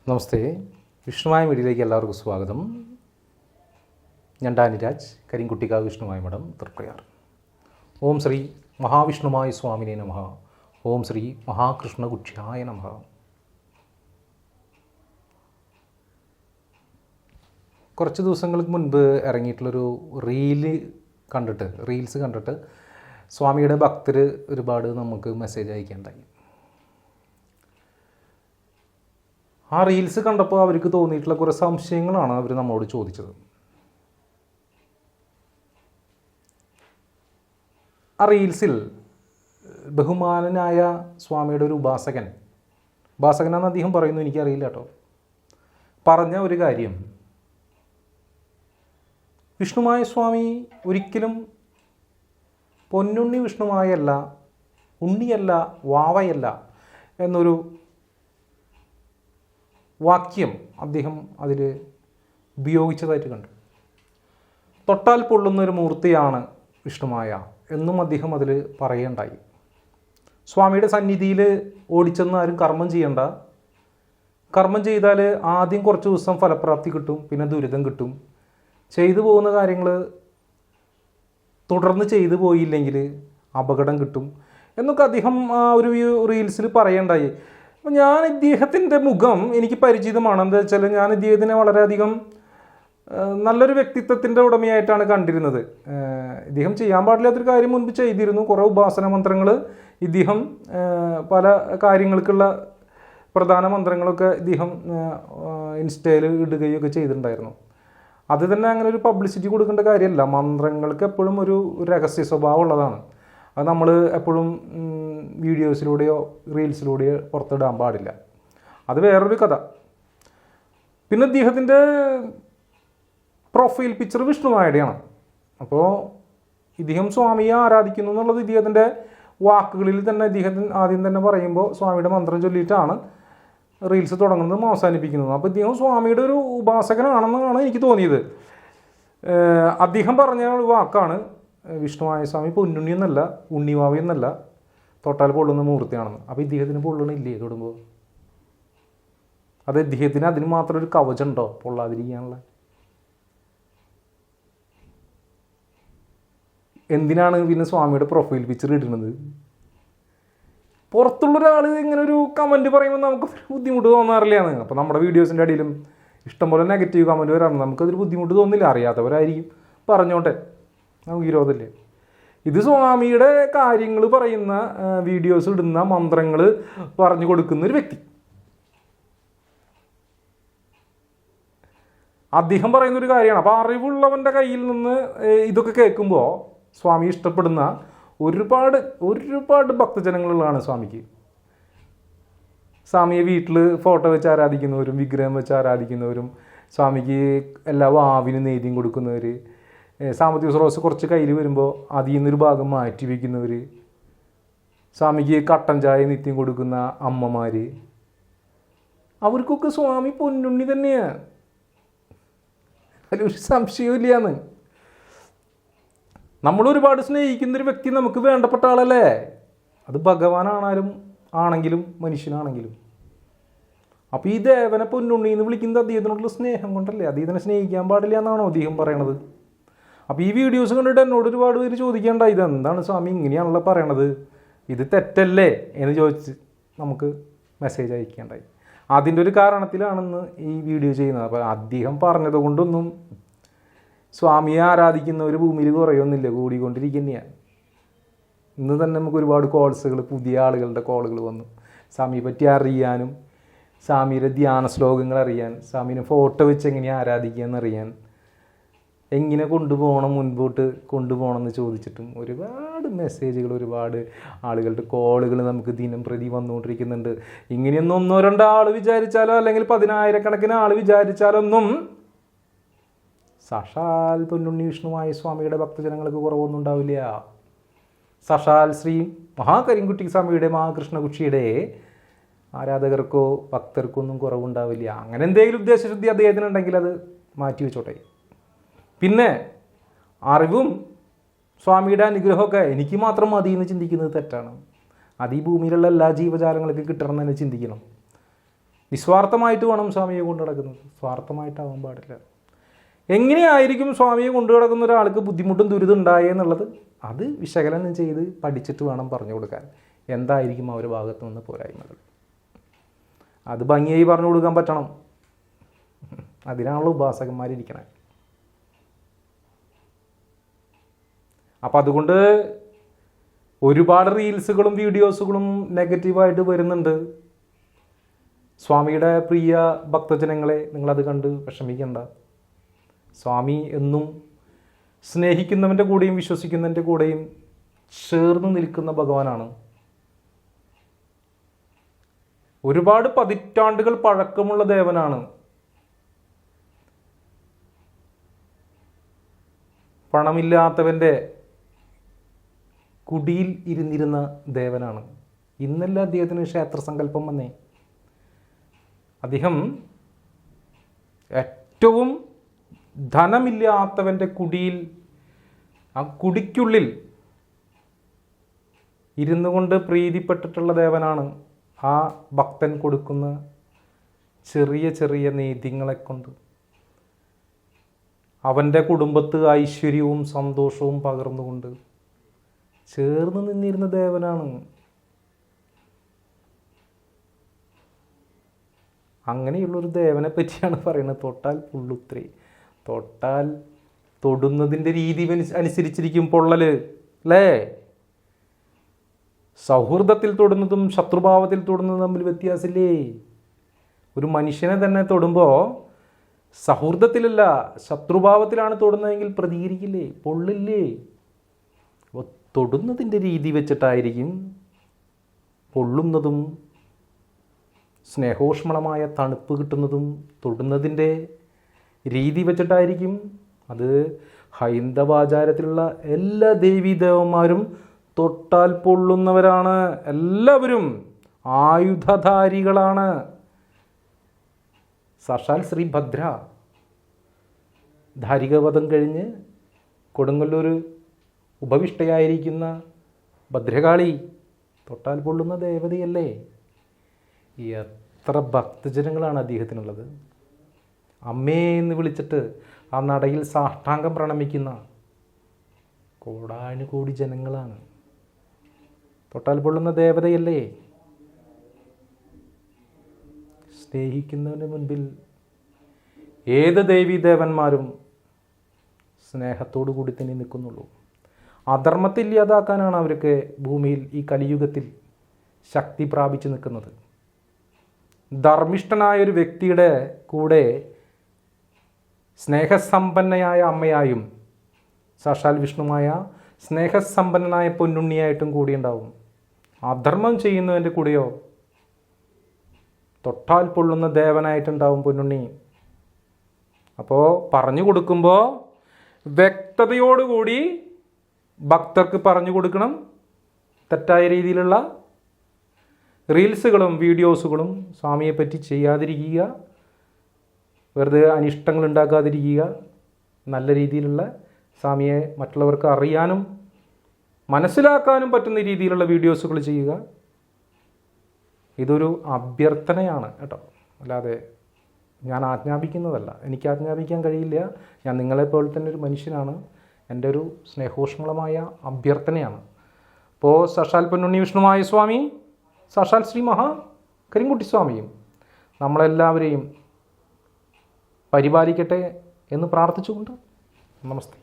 നമസ്തേ, വിഷ്ണുമായ മീഡിയയിലേക്ക് എല്ലാവർക്കും സ്വാഗതം. ഞാൻ ഡാനിരാജ്, കരിങ്കുട്ടിക്കാവ് വിഷ്ണുമായ മഠം, തൃപ്രയാർ. ഓം ശ്രീ മഹാവിഷ്ണുമായ സ്വാമിനെ നമഃ. ഓം ശ്രീ മഹാകൃഷ്ണകുക്ഷ്യായ നമഃ. കുറച്ച് ദിവസങ്ങൾക്ക് മുൻപ് ഇറങ്ങിയിട്ടുള്ളൊരു റീൽസ് കണ്ടിട്ട് സ്വാമിയുടെ ഭക്തർ ഒരുപാട് നമുക്ക് മെസ്സേജ് അയക്കേണ്ടായി. ആ റീൽസ് കണ്ടപ്പോൾ അവർക്ക് തോന്നിയിട്ടുള്ള കുറേ സംശയങ്ങളാണ് അവർ നമ്മളോട് ചോദിച്ചത്. ആ റീൽസിൽ ബഹുമാനനായ സ്വാമിയുടെ ഒരു ഉപാസകനാണെന്ന് അദ്ദേഹം പറയുന്നു, എനിക്കറിയില്ല കേട്ടോ, പറഞ്ഞ ഒരു കാര്യം, വിഷ്ണുമായ സ്വാമി ഒരിക്കലും പൊന്നുണ്ണി വിഷ്ണുമായല്ല, ഉണ്ണിയല്ല, വാവയല്ല എന്നൊരു വാക്യം അദ്ദേഹം അതിൽ ഉപയോഗിച്ചതായിട്ട് കണ്ടു. തൊട്ടാൽ പൊള്ളുന്നൊരു മൂർത്തിയാണ് വിഷ്ണുമായ എന്നും അദ്ദേഹം അതിൽ പറയുകയുണ്ടായി. സ്വാമിയുടെ സന്നിധിയിൽ ഓടിച്ചെന്ന് ആരും കർമ്മം ചെയ്യണ്ട, കർമ്മം ചെയ്താൽ ആദ്യം കുറച്ച് ദിവസം ഫലപ്രാപ്തി കിട്ടും, പിന്നെ ദുരിതം കിട്ടും, ചെയ്തു പോകുന്ന കാര്യങ്ങൾ തുടർന്ന് ചെയ്തു പോയില്ലെങ്കിൽ അപകടം കിട്ടും എന്നൊക്കെ അദ്ദേഹം ആ ഒരു റീൽസിൽ പറയണ്ടായി. അപ്പോൾ ഞാൻ ഇദ്ദേഹത്തിൻ്റെ മുഖം എനിക്ക് പരിചിതമാണ്. എന്താ വെച്ചാൽ ഞാൻ ഇദ്ദേഹത്തിനെ വളരെയധികം നല്ലൊരു വ്യക്തിത്വത്തിൻ്റെ ഉടമയായിട്ടാണ് കണ്ടിരുന്നത്. ഇദ്ദേഹം ചെയ്യാൻ പാടില്ലാത്തൊരു കാര്യം മുൻപ് ചെയ്തിരുന്നു. കുറേ ഉപാസന മന്ത്രങ്ങൾ ഇദ്ദേഹം പല കാര്യങ്ങൾക്കുള്ള പ്രധാന മന്ത്രങ്ങളൊക്കെ ഇദ്ദേഹം ഇൻസ്റ്റയിൽ ഇടുകയൊക്കെ ചെയ്തിട്ടുണ്ടായിരുന്നു. അത് തന്നെ അങ്ങനെ ഒരു പബ്ലിസിറ്റി കൊടുക്കേണ്ട കാര്യമല്ല. മന്ത്രങ്ങൾക്ക് എപ്പോഴും ഒരു രഹസ്യ സ്വഭാവം ഉള്ളതാണ്. അത് നമ്മൾ എപ്പോഴും വീഡിയോസിലൂടെയോ റീൽസിലൂടെയോ പുറത്തിടാൻ പാടില്ല. അത് വേറൊരു കഥ. പിന്നെ ഇദ്ദേഹത്തിൻ്റെ പ്രൊഫൈൽ പിക്ചർ വിഷ്ണുമായുടെയാണ്. അപ്പോൾ ഇദ്ദേഹം സ്വാമിയെ ആരാധിക്കുന്നു എന്നുള്ളത് ഇദ്ദേഹത്തിൻ്റെ വാക്കുകളിൽ തന്നെ ഇദ്ദേഹത്തിന് ആദ്യം തന്നെ പറയുമ്പോൾ സ്വാമിയുടെ മന്ത്രം ചൊല്ലിയിട്ടാണ് റീൽസ് തുടങ്ങുന്നതും അവസാനിപ്പിക്കുന്നതും. അപ്പോൾ ഇദ്ദേഹം സ്വാമിയുടെ ഒരു ഉപാസകനാണെന്നാണ് എനിക്ക് തോന്നിയത്. അദ്ദേഹം പറഞ്ഞ ഒരു വാക്കാണ്, വിഷ്ണുമായ സ്വാമി പൊന്നുണ്ണി എന്നല്ല, ഉണ്ണിവാവി എന്നല്ല, തൊട്ടാൽ പൊള്ളുന്ന മൂർത്തിയാണെന്ന്. അപ്പോൾ ഇദ്ദേഹത്തിന് പൊള്ളണില്ലേ തൊടുമ്പോൾ? അത് ഇദ്ദേഹത്തിന് അതിന് മാത്രം ഒരു കവചമുണ്ടോ പൊള്ളാതിരിക്കാനുള്ള? എന്തിനാണ് പിന്നെ സ്വാമിയുടെ പ്രൊഫൈൽ പിക്ചർ ഇടുന്നത്? പുറത്തുള്ള ഒരാൾ ഇങ്ങനെ ഒരു കമൻറ്റ് പറയുമ്പോൾ നമുക്ക് ബുദ്ധിമുട്ട് തോന്നാറില്ലാന്ന്. അപ്പോൾ നമ്മുടെ വീഡിയോസിൻ്റെ അടിയിലും ഇഷ്ടംപോലെ നെഗറ്റീവ് കമൻറ്റ് വരാറുണ്ട്. നമുക്കതൊരു ബുദ്ധിമുട്ട് തോന്നില്ല. അറിയാത്തവരായിരിക്കും, പറഞ്ഞോട്ടെ, നമുക്ക് വിരോധമില്ലേ. ഇത് സ്വാമിയുടെ കാര്യങ്ങൾ പറയുന്ന വീഡിയോസ് ഇടുന്ന മന്ത്രങ്ങൾ പറഞ്ഞു കൊടുക്കുന്ന ഒരു വ്യക്തി. അദ്ദേഹം പറയുന്നൊരു കാര്യമാണ്. അപ്പോൾ അറിവുള്ളവൻ്റെ കയ്യിൽ നിന്ന് ഇതൊക്കെ കേൾക്കുമ്പോൾ സ്വാമി ഇഷ്ടപ്പെടുന്ന ഒരുപാട് ഭക്തജനങ്ങളുള്ളതാണ് സ്വാമിക്ക്. സ്വാമിയെ വീട്ടിൽ ഫോട്ടോ വെച്ച് ആരാധിക്കുന്നവരും വിഗ്രഹം വെച്ച് ആരാധിക്കുന്നവരും, സ്വാമിക്ക് എല്ലാ വാവിനും നേദ്യം കൊടുക്കുന്നവർ, സാമ്പത്തിക സ്രോതസ് കുറച്ച് കയ്യിൽ വരുമ്പോൾ അതിൽ നിന്നൊരു ഭാഗം മാറ്റി വയ്ക്കുന്നവർ, സ്വാമിക്ക് കട്ടൻ ചായ നിത്യം കൊടുക്കുന്ന അമ്മമാർ, അവർക്കൊക്കെ സ്വാമി പൊന്നുണ്ണി തന്നെയാണ്. അതിലൊരു സംശയമില്ലാന്ന്. നമ്മളൊരുപാട് സ്നേഹിക്കുന്നൊരു വ്യക്തി നമുക്ക് വേണ്ടപ്പെട്ട ആളല്ലേ. അത് ഭഗവാനാണെങ്കിലും മനുഷ്യനാണെങ്കിലും. അപ്പോൾ ഈ ദേവനെ പൊന്നുണ്ണി എന്ന് വിളിക്കുന്നത് അദ്ദേഹത്തിനോടുള്ള സ്നേഹം കൊണ്ടല്ലേ. അദ്ദേഹത്തിനെ സ്നേഹിക്കാൻ പാടില്ല എന്നാണോ അദ്ദേഹം പറയണത്? അപ്പോൾ ഈ വീഡിയോസ് കണ്ടിട്ട് എന്നോട് ഒരുപാട് പേര് ചോദിക്കേണ്ട, ഇതെന്താണ് സ്വാമി ഇങ്ങനെയാണല്ലോ പറയണത്, ഇത് തെറ്റല്ലേ എന്ന് ചോദിച്ച് നമുക്ക് മെസ്സേജ് അയക്കേണ്ടായി. അതിൻ്റെ ഒരു കാരണത്തിലാണെന്ന് ഈ വീഡിയോ ചെയ്യുന്നത്. അപ്പോൾ അദ്ദേഹം പറഞ്ഞത് കൊണ്ടൊന്നും സ്വാമിയെ ആരാധിക്കുന്ന ഒരു ഭൂമിയിൽ കുറയൊന്നുമില്ല, കൂടിക്കൊണ്ടിരിക്കുന്നതാണ്. ഇന്ന് തന്നെ നമുക്ക് ഒരുപാട് കോൾസുകൾ, പുതിയ ആളുകളുടെ കോളുകൾ വന്നു. സ്വാമിയെ പറ്റി അറിയാനും, സ്വാമിയുടെ ധ്യാന ശ്ലോകങ്ങൾ അറിയാൻ, സ്വാമിനെ ഫോട്ടോ വെച്ച് എങ്ങനെയാണ് ആരാധിക്കുക എന്നറിയാൻ, എങ്ങനെ മുൻപോട്ട് കൊണ്ടുപോകണമെന്ന് ചോദിച്ചിട്ടും ഒരുപാട് മെസ്സേജുകൾ, ഒരുപാട് ആളുകളുടെ കോളുകൾ നമുക്ക് ദിനം പ്രതി വന്നുകൊണ്ടിരിക്കുന്നുണ്ട്. ഇങ്ങനെയൊന്നും 1-2 ആൾ വിചാരിച്ചാലോ അല്ലെങ്കിൽ 10,000-കണക്കിന് ആൾ വിചാരിച്ചാലൊന്നും സാക്ഷാൽ പൊന്നുണ്ണി വിഷ്ണുമായ സ്വാമിയുടെ ഭക്തജനങ്ങൾക്ക് കുറവൊന്നും ഉണ്ടാവില്ല. സാക്ഷാൽ ശ്രീ മഹാകരിങ്കുട്ടി സ്വാമിയുടെ മഹാകൃഷ്ണകുക്ഷിയുടെ ആരാധകർക്കോ ഭക്തർക്കോ ഒന്നും കുറവുണ്ടാവില്ല. അങ്ങനെ എന്തെങ്കിലും ഉദ്ദേശശുദ്ധി അദ്ദേഹത്തിനുണ്ടെങ്കിൽ അത് മാറ്റി വെച്ചോട്ടെ. പിന്നെ അറിവും സ്വാമിയുടെ അനുഗ്രഹമൊക്കെ എനിക്ക് മാത്രം മതി എന്ന് ചിന്തിക്കുന്നത് തെറ്റാണ്. അത് ഈ ഭൂമിയിലുള്ള എല്ലാ ജീവജാലങ്ങൾക്കും കിട്ടണം എന്ന് തന്നെ ചിന്തിക്കണം. നിസ്വാർത്ഥമായിട്ട് വേണം സ്വാമിയെ കൊണ്ടു നടക്കുന്നത്, സ്വാർത്ഥമായിട്ടാവാൻ പാടില്ല. എങ്ങനെയായിരിക്കും സ്വാമിയെ കൊണ്ടു നടക്കുന്ന ഒരാൾക്ക് ബുദ്ധിമുട്ടും ദുരിതം ഉണ്ടായെന്നുള്ളത് അത് വിശകലനം ചെയ്ത് പഠിച്ചിട്ട് വേണം പറഞ്ഞു കൊടുക്കാൻ. എന്തായിരിക്കും അവരുടെ ഭാഗത്ത് നിന്ന് പോരായ്മകൾ, അത് ഭംഗിയായി പറഞ്ഞു കൊടുക്കാൻ പറ്റണം. അതിനാണല്ലോ ഉപാസകന്മാരിരിക്കണേ. അപ്പം അതുകൊണ്ട് ഒരുപാട് റീൽസുകളും വീഡിയോസുകളും നെഗറ്റീവായിട്ട് വരുന്നുണ്ട്. സ്വാമിയുടെ പ്രിയ ഭക്തജനങ്ങളെ, നിങ്ങളത് കണ്ട് വിഷമിക്കണ്ട. സ്വാമി എന്നും സ്നേഹിക്കുന്നവൻ്റെ കൂടെയും വിശ്വസിക്കുന്നവൻ്റെ കൂടെയും ചേർന്ന് നിൽക്കുന്ന ഭഗവാനാണ്. ഒരുപാട് പതിറ്റാണ്ടുകൾ പഴക്കമുള്ള ദേവനാണ്. പണമില്ലാത്തവൻ്റെ കുടിയിൽ ഇരുന്നിരുന്ന ദേവനാണ്. ഇന്നല്ല അദ്ദേഹത്തിന് ക്ഷേത്രസങ്കല്പം വന്നേ. അദ്ദേഹം ഏറ്റവും ധനമില്ലാത്തവൻ്റെ കുടിയിൽ, ആ കുടിക്കുള്ളിൽ ഇരുന്നു കൊണ്ട് പ്രീതിപ്പെട്ടിട്ടുള്ള ദേവനാണ്. ആ ഭക്തൻ കൊടുക്കുന്ന ചെറിയ ചെറിയ നീതിങ്ങളെ കൊണ്ട് അവൻ്റെ കുടുംബത്ത് ഐശ്വര്യവും സന്തോഷവും പകർന്നുകൊണ്ട് ചേർന്ന് നിന്നിരുന്ന ദേവനാണ്. അങ്ങനെയുള്ളൊരു ദേവനെ പറ്റിയാണ് പറയുന്നത്. തൊട്ടാൽ പുള്ളുത്രി, തൊട്ടാൽ തൊടുന്നതിൻ്റെ രീതി അനുസരിച്ചിരിക്കും പൊള്ളൽ, അല്ലേ? സൗഹൃദത്തിൽ തൊടുന്നതും ശത്രുഭാവത്തിൽ തൊടുന്നതും തമ്മിൽ വ്യത്യാസമില്ലേ? ഒരു മനുഷ്യനെ തന്നെ തൊടുമ്പോൾ സൗഹൃദത്തിലല്ല ശത്രുഭാവത്തിലാണ് തൊടുന്നതെങ്കിൽ പ്രതികരിക്കില്ലേ, പൊള്ളില്ലേ? അപ്പോൾ തൊടുന്നതിൻ്റെ രീതി വെച്ചിട്ടായിരിക്കും പൊള്ളുന്നതും സ്നേഹോഷ്മളമായ തണുപ്പ് കിട്ടുന്നതും തൊടുന്നതിൻ്റെ രീതി വെച്ചിട്ടായിരിക്കും. അത് ഹൈന്ദവാചാരത്തിലുള്ള എല്ലാ ദേവീദേവന്മാരും തൊട്ടാൽ പൊള്ളുന്നവരാണ്. എല്ലാവരും ആയുധധാരികളാണ്. സാക്ഷാൽ ശ്രീ ഭദ്ര ധാരികവധം കഴിഞ്ഞ് കൊടുങ്ങല്ലൂർ ഉപവിഷ്ടയായിരിക്കുന്ന ഭദ്രകാളി തൊട്ടാൽ പൊള്ളുന്ന ദേവതയല്ലേ? എത്ര ഭക്തജനങ്ങളാണ് അദ്ദേഹത്തിനുള്ളത്. അമ്മേ എന്ന് വിളിച്ചിട്ട് ആ നടയിൽ സാഷ്ടാംഗം പ്രണമിക്കുന്ന കോടാനുകോടി ജനങ്ങളാണ്. തൊട്ടാൽ പൊള്ളുന്ന ദേവതയല്ലേ? സ്നേഹിക്കുന്നതിന് മുൻപിൽ ഏത് ദേവീദേവന്മാരും സ്നേഹത്തോടു കൂടി തന്നെ നിൽക്കുന്നുള്ളൂ. അധർമ്മത്തെ ഇല്ലാതാക്കാനാണ് അവർക്ക് ഭൂമിയിൽ ഈ കലിയുഗത്തിൽ ശക്തി പ്രാപിച്ചു നിൽക്കുന്നത്. ധർമ്മിഷ്ഠനായൊരു വ്യക്തിയുടെ കൂടെ സ്നേഹസമ്പന്നയായ അമ്മയായും സാക്ഷാൽ വിഷ്ണുമായ സ്നേഹസമ്പന്നനായ പൊന്നുണ്ണിയായിട്ടും കൂടിയുണ്ടാവും. അധർമ്മം ചെയ്യുന്നതിൻ്റെ കൂടെയോ തൊട്ടാൽ പൊള്ളുന്ന ദേവനായിട്ടുണ്ടാവും പൊന്നുണ്ണി. അപ്പോൾ പറഞ്ഞു കൊടുക്കുമ്പോൾ വ്യക്തതയോടുകൂടി ഭക്തർക്ക് പറഞ്ഞു കൊടുക്കണം. തെറ്റായ രീതിയിലുള്ള റീൽസുകളും വീഡിയോസുകളും സ്വാമിയെപ്പറ്റി ചെയ്യാതിരിക്കുക, വെറുതെ അനിഷ്ടങ്ങൾ ഉണ്ടാക്കാതിരിക്കുക. നല്ല രീതിയിലുള്ള സ്വാമിയെ മറ്റുള്ളവർക്ക് അറിയാനും മനസ്സിലാക്കാനും പറ്റുന്ന രീതിയിലുള്ള വീഡിയോസുകൾ ചെയ്യുക. ഇതൊരു അഭ്യർത്ഥനയാണ് കേട്ടോ, അല്ലാതെ ഞാൻ ആജ്ഞാപിക്കുന്നതല്ല. എനിക്ക് ആജ്ഞാപിക്കാൻ കഴിയില്ല. ഞാൻ നിങ്ങളെപ്പോലെ തന്നെ ഒരു മനുഷ്യനാണ്. എൻ്റെ ഒരു സ്നേഹോഷ്മളമായ അഭ്യർത്ഥനയാണ്. അപ്പോൾ സാക്ഷാൽ പൊന്നുണ്ണി വിഷ്ണുമായ സ്വാമി, സാക്ഷാൽ ശ്രീ മഹാ കരിങ്കുട്ടി സ്വാമിയും നമ്മളെല്ലാവരെയും പരിപാലിക്കട്ടെ എന്ന് പ്രാർത്ഥിച്ചുകൊണ്ട് നമസ്തേ.